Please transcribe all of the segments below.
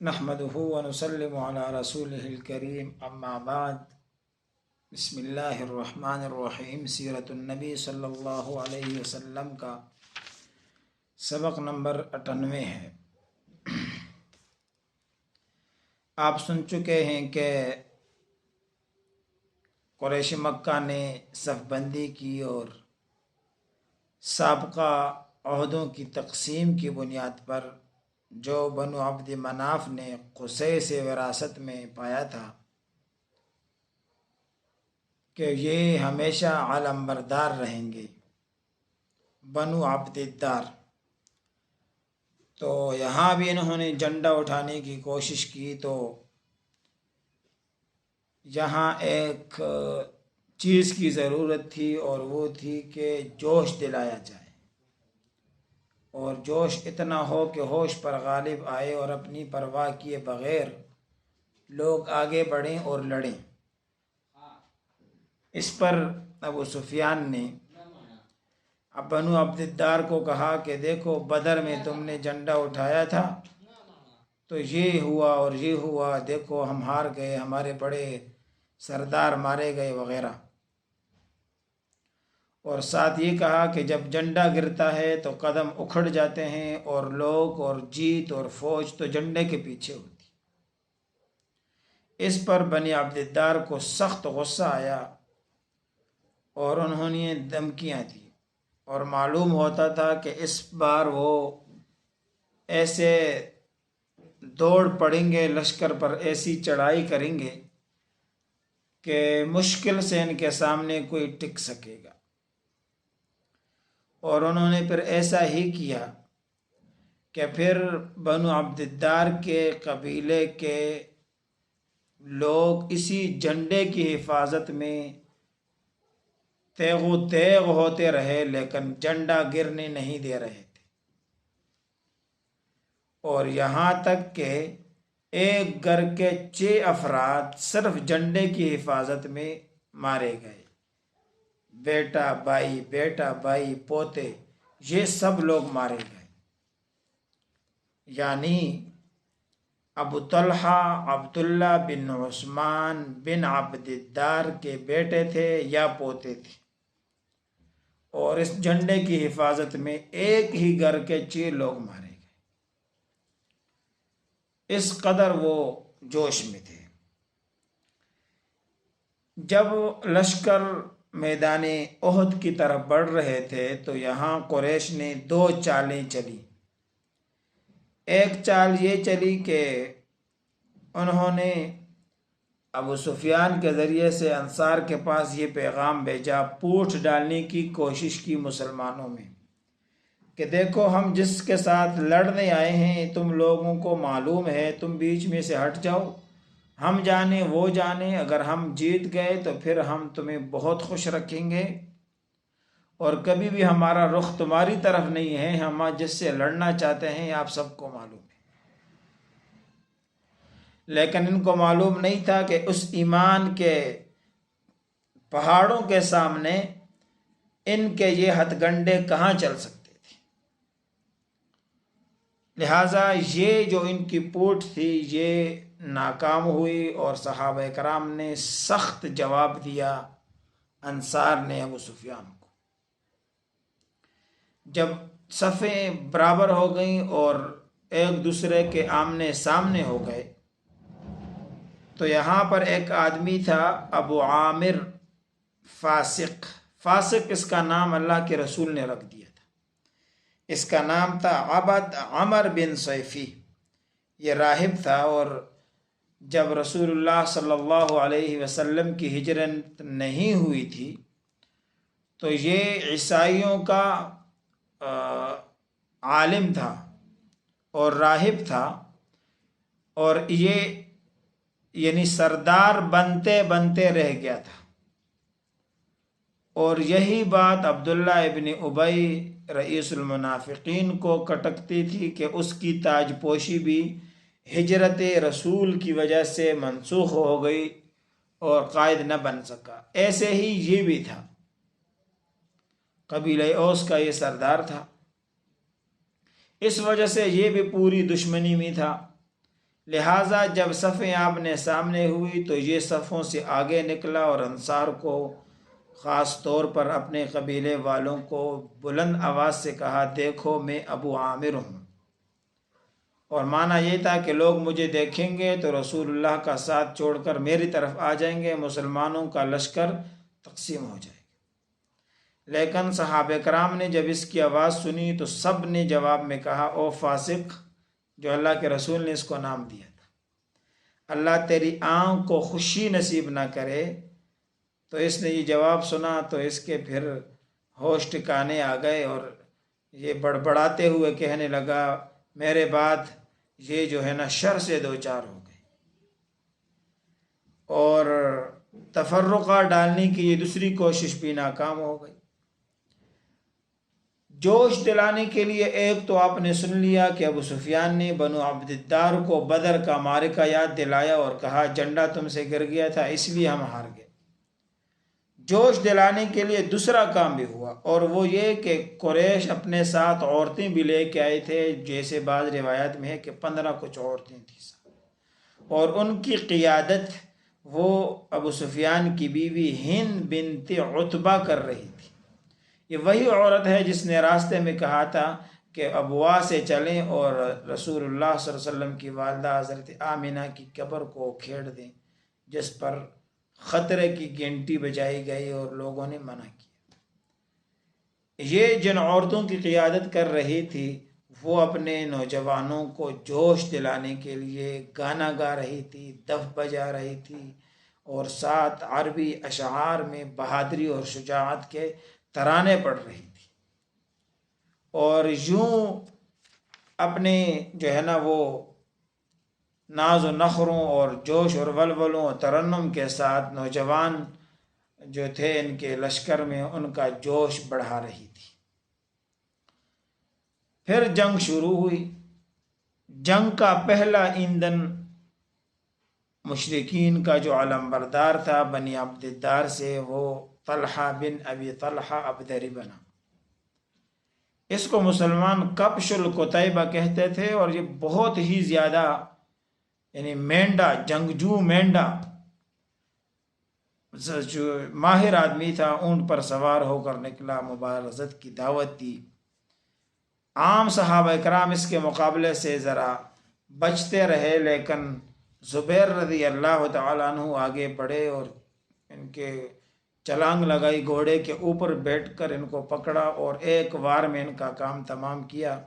نحمده ونسلم على رسوله الكريم اما بعد بسم اللہ الرحمن الرحیم سیرت النبی صلی اللہ علیہ وسلم کا سبق نمبر 98 ہے۔ آپ سن چکے ہیں کہ قریش مکہ نے صف بندی کی اور سابقہ عہدوں کی تقسیم کی بنیاد پر جو بنو عبد مناف نے قصے سے وراثت میں پایا تھا کہ یہ ہمیشہ علم بردار رہیں گے، بنو عبد الدار، تو یہاں بھی انہوں نے جھنڈا اٹھانے کی کوشش کی تو یہاں ایک چیز کی ضرورت تھی اور وہ تھی کہ جوش دلایا جائے، اور جوش اتنا ہو کہ ہوش پر غالب آئے اور اپنی پرواہ کیے بغیر لوگ آگے بڑھیں اور لڑیں۔ اس پر ابو سفیان نے بنو عبد الدار کو کہا کہ دیکھو، بدر میں تم نے جھنڈا اٹھایا تھا تو یہ ہوا اور یہ ہوا، دیکھو ہم ہار گئے، ہمارے بڑے سردار مارے گئے وغیرہ، اور ساتھ یہ کہا کہ جب جھنڈا گرتا ہے تو قدم اکھڑ جاتے ہیں اور لوگ اور جیت اور فوج تو جھنڈے کے پیچھے ہوتی۔ اس پر بنی عبد الدار کو سخت غصہ آیا اور انہوں نے دھمکیاں دی، اور معلوم ہوتا تھا کہ اس بار وہ ایسے دوڑ پڑیں گے لشکر پر، ایسی چڑھائی کریں گے کہ مشکل سے ان کے سامنے کوئی ٹک سکے گا۔ اور انہوں نے پھر ایسا ہی کیا کہ پھر بنو عبد الدار کے قبیلے کے لوگ اسی جھنڈے کی حفاظت میں تیغ و تیغ ہوتے رہے، لیکن جھنڈا گرنے نہیں دے رہے تھے، اور یہاں تک کہ ایک گھر کے 6 افراد صرف جھنڈے کی حفاظت میں مارے گئے، بیٹا بھائی پوتے، یہ سب لوگ مارے گئے۔ یعنی ابو طلحہ عبداللہ بن عثمان بن عبد الدار کے بیٹے تھے یا پوتے تھے، اور اس جھنڈے کی حفاظت میں ایک ہی گھر کے 6 لوگ مارے گئے۔ اس قدر وہ جوش میں تھے۔ جب لشکر میدان احد کی طرف بڑھ رہے تھے تو یہاں قریش نے 2 چالیں چلی۔ ایک چال یہ چلی کہ انہوں نے ابو سفیان کے ذریعے سے انصار کے پاس یہ پیغام بھیجا، پوچھ ڈالنے کی کوشش کی مسلمانوں میں کہ دیکھو، ہم جس کے ساتھ لڑنے آئے ہیں تم لوگوں کو معلوم ہے، تم بیچ میں سے ہٹ جاؤ، ہم جانے وہ جانے، اگر ہم جیت گئے تو پھر ہم تمہیں بہت خوش رکھیں گے، اور کبھی بھی ہمارا رخ تمہاری طرف نہیں ہے، ہم جس سے لڑنا چاہتے ہیں آپ سب کو معلوم ہے۔ لیکن ان کو معلوم نہیں تھا کہ اس ایمان کے پہاڑوں کے سامنے ان کے یہ ہتھ گنڈے کہاں چل سکتے تھے، لہٰذا یہ جو ان کی پوٹ تھی یہ ناکام ہوئی، اور صحابہ کرام نے سخت جواب دیا انصار نے ابو سفیان کو۔ جب صفیں برابر ہو گئیں اور ایک دوسرے کے آمنے سامنے ہو گئے تو یہاں پر ایک آدمی تھا ابو عامر فاسق اس کا نام اللہ کے رسول نے رکھ دیا تھا۔ اس کا نام تھا عبد عمر بن سیفی، یہ راہب تھا، اور جب رسول اللہ صلی اللہ علیہ وسلم کی ہجرت نہیں ہوئی تھی تو یہ عیسائیوں کا عالم تھا اور راہب تھا، اور یہ یعنی سردار بنتے بنتے رہ گیا تھا، اور یہی بات عبداللہ ابن ابی رئیس المنافقین کو کٹکتی تھی کہ اس کی تاج پوشی بھی ہجرت رسول کی وجہ سے منسوخ ہو گئی اور قائد نہ بن سکا۔ ایسے ہی یہ بھی تھا، قبیلہ اوس کا یہ سردار تھا، اس وجہ سے یہ بھی پوری دشمنی میں تھا۔ لہٰذا جب صفیں آپ نے سامنے ہوئی تو یہ صفوں سے آگے نکلا اور انصار کو خاص طور پر اپنے قبیلے والوں کو بلند آواز سے کہا، دیکھو میں ابو عامر ہوں۔ اور معنی یہ تھا کہ لوگ مجھے دیکھیں گے تو رسول اللہ کا ساتھ چھوڑ کر میری طرف آ جائیں گے، مسلمانوں کا لشکر تقسیم ہو جائے گا۔ لیکن صحابہ کرام نے جب اس کی آواز سنی تو سب نے جواب میں کہا، او فاسق، جو اللہ کے رسول نے اس کو نام دیا تھا، اللہ تیری آنکھ کو خوشی نصیب نہ کرے۔ تو اس نے یہ جواب سنا تو اس کے پھر ہوش ٹھکانے آ گئے اور یہ بڑبڑاتے ہوئے کہنے لگا، میرے بعد یہ جو ہے نا شر سے دو چار ہو گئے، اور تفرقہ ڈالنے کی یہ دوسری کوشش بھی ناکام ہو گئی۔ جوش دلانے کے لیے ایک تو آپ نے سن لیا کہ ابو سفیان نے بنو عبد الدار کو بدر کا معرکہ یاد دلایا اور کہا جھنڈا تم سے گر گیا تھا اس لیے ہم ہار گئے۔ جوش دلانے کے لیے دوسرا کام بھی ہوا، اور وہ یہ کہ قریش اپنے ساتھ عورتیں بھی لے کے آئے تھے، جیسے بعض روایات میں ہے کہ 15 کچھ عورتیں تھیں ساتھ، اور ان کی قیادت وہ ابو سفیان کی بیوی ہند بنت عتبہ کر رہی تھی۔ یہ وہی عورت ہے جس نے راستے میں کہا تھا کہ ابوا سے چلیں اور رسول اللہ صلی اللہ علیہ وسلم کی والدہ حضرت آمنہ کی قبر کو کھیڑ دیں، جس پر خطرے کی گھنٹی بجائی گئی اور لوگوں نے منع کیا۔ یہ جن عورتوں کی قیادت کر رہی تھی وہ اپنے نوجوانوں کو جوش دلانے کے لیے گانا گا رہی تھی، دف بجا رہی تھی، اور ساتھ عربی اشعار میں بہادری اور شجاعت کے ترانے پڑھ رہی تھی، اور یوں اپنے جو ہے نا وہ ناز و نخروں اور جوش اور ولولوں اور ترنم کے ساتھ نوجوان جو تھے ان کے لشکر میں ان کا جوش بڑھا رہی تھی۔ پھر جنگ شروع ہوئی۔ جنگ کا پہلا ایندھن مشرکین کا جو علم بردار تھا بنی عبد الدار سے، وہ طلحہ بن ابی طلحہ عبدری بنا۔ اس کو مسلمان کبش القتیبہ کہتے تھے، اور یہ بہت ہی زیادہ یعنی مینڈا، جنگجو مینڈا، جو ماہر آدمی تھا، اونٹ پر سوار ہو کر نکلا، مبارزت کی دعوت دی۔ عام صحابہ کرام اس کے مقابلے سے ذرا بچتے رہے، لیکن زبیر رضی اللہ تعالیٰ عنہ آگے بڑھے اور ان کے چھلانگ لگائی، گھوڑے کے اوپر بیٹھ کر ان کو پکڑا اور ایک وار میں ان کا کام تمام کیا۔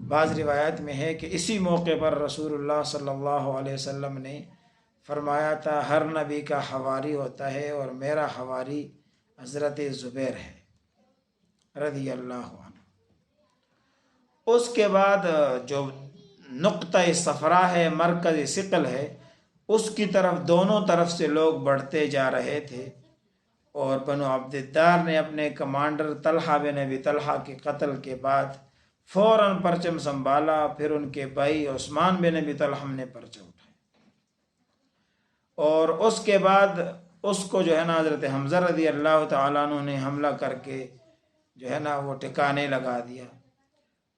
بعض روایت میں ہے کہ اسی موقع پر رسول اللہ صلی اللہ علیہ وسلم نے فرمایا تھا، ہر نبی کا حواری ہوتا ہے اور میرا حواری حضرت زبیر ہے رضی اللہ عنہ۔ اس کے بعد جو نقطہ صفرا ہے، مرکز ثقل ہے، اس کی طرف دونوں طرف سے لوگ بڑھتے جا رہے تھے، اور بنو عبد الدار نے اپنے کمانڈر طلحہ بن ابی طلحہ کے قتل کے بعد فوراً پرچم سنبھالا۔ پھر ان کے بھائی عثمان بن ابی طلحہ نے پرچم اٹھایا، اور اس کے بعد اس کو جو ہے نا حضرت حمزہ رضی اللہ تعالیٰ عنہ نے حملہ کر کے جو ہے نا وہ ٹھکانے لگا دیا۔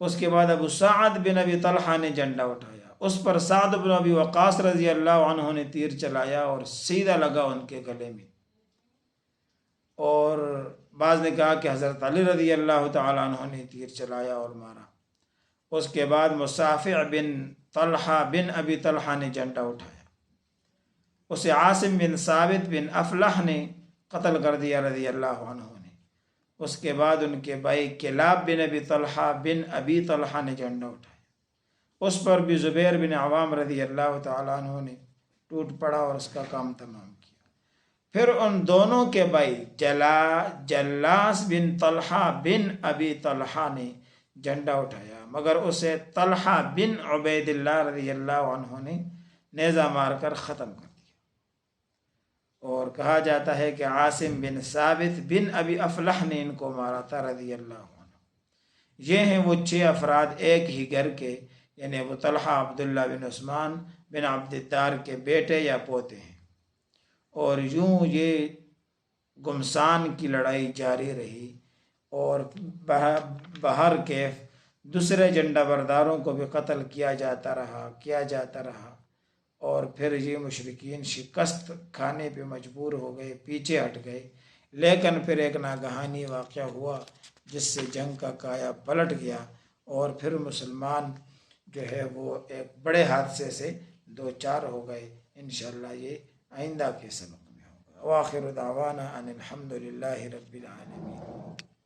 اس کے بعد ابو سعد بن ابی طلحہ نے جھنڈا اٹھایا، اس پر سعد بن ابی وقاص رضی اللہ عنہ نے تیر چلایا اور سیدھا لگا ان کے گلے میں، اور بعض نے کہا کہ حضرت علی رضی اللہ تعالیٰ عنہ نے تیر چلایا اور مارا۔ اس کے بعد مصافع بن طلحہ بن ابی طلحہ نے جھنڈا اٹھایا، اسے عاصم بن ثابت بن افلح نے قتل کر دیا رضی اللہ عنہ نے۔ اس کے بعد ان کے بھائی کلاب بن ابی طلحہ بن ابی طلحہ نے جھنڈا اٹھایا، اس پر بھی زبیر بن عوام رضی اللہ تعالیٰ عنہ نے ٹوٹ پڑا اور اس کا کام تمام کیا۔ پھر ان دونوں کے بھائی جلاس بن طلحہ بن ابی طلحہ نے جھنڈا اٹھایا، مگر اسے طلحہ بن عبید اللہ رضی اللہ عنہ نے نیزہ مار کر ختم کر دیا، اور کہا جاتا ہے کہ عاصم بن ثابت بن ابی افلح نے ان کو مارا تھا رضی اللہ عنہ۔ یہ ہیں وہ 6 افراد ایک ہی گھر کے، یعنی ابو طلحہ عبداللہ بن عثمان بن عبد الدار کے بیٹے یا پوتے ہیں، اور یوں یہ گمسان کی لڑائی جاری رہی، اور بہر کیف دوسرے جھنڈا برداروں کو بھی قتل کیا جاتا رہا اور پھر یہ مشرکین شکست کھانے پہ مجبور ہو گئے، پیچھے ہٹ گئے۔ لیکن پھر ایک ناگہانی واقعہ ہوا جس سے جنگ کا کایا پلٹ گیا اور پھر مسلمان جو ہے وہ ایک بڑے حادثے سے دو چار ہو گئے۔ انشاءاللہ یہ آئندہ کے سبق میں ہوگا۔ وآخر دعوانا ان الحمد للہ رب العالمین۔